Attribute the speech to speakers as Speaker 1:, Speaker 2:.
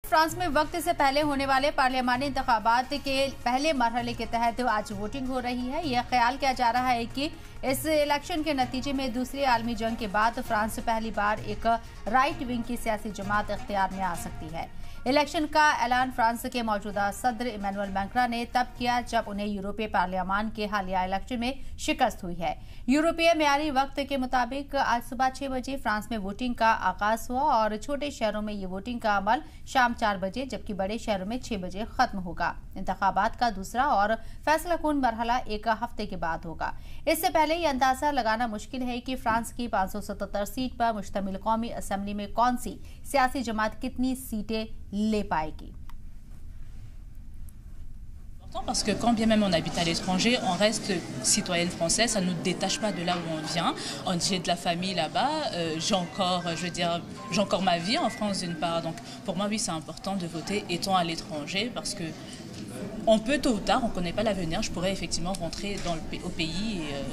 Speaker 1: France में वक्त से पहले होने वाले पार्लियामानी इंतखाबात के पहले मरहले के तहत आज वोटिंग हो रही है। यह ख्याल किया जा रहा है कि इस इलेक्शन के नतीजे में दूसरी आलमी जंग के बाद फ्रांस पहली बार एक राइट विंग की सियासी जमात इख्तियार में आ सकती है। इलेक्शन का ऐलान फ्रांस के मौजूदा सदर इमैनुअल मैक्रों ने तब किया जब उन्हें यूरोपीय पार्लियामान के हालिया इलेक्शन में शिकस्त हुई है। यूरोपीय मियारी वक्त के मुताबिक आज सुबह 6 बजे फ्रांस में वोटिंग का आगाज हुआ और छोटे शहरों में ये वोटिंग का अमल शाम 4 बजे जबकि बड़े शहरों में 6 बजे खत्म होगा। इंतखाबात का दूसरा और फैसलाकुन मरहला एक हफ्ते के बाद होगा। इससे पहले ये अंदाजा लगाना मुश्किल है कि फ्रांस की 577 सीट पर मुश्तमिल कौमी असेंबली में कौन सी सियासी जमात कितनी सीटें ले पाएगी।
Speaker 2: Parce que quand bien même on habite à l'étranger, on reste citoyenne française, ça ne nous détache pas de là où on vient. J'ai de la famille là-bas, j'ai encore ma vie en France d'une part. Donc pour moi, oui, c'est important de voter étant à l'étranger parce que on peut tôt ou tard, on ne connaît pas l'avenir, je pourrais effectivement rentrer au pays et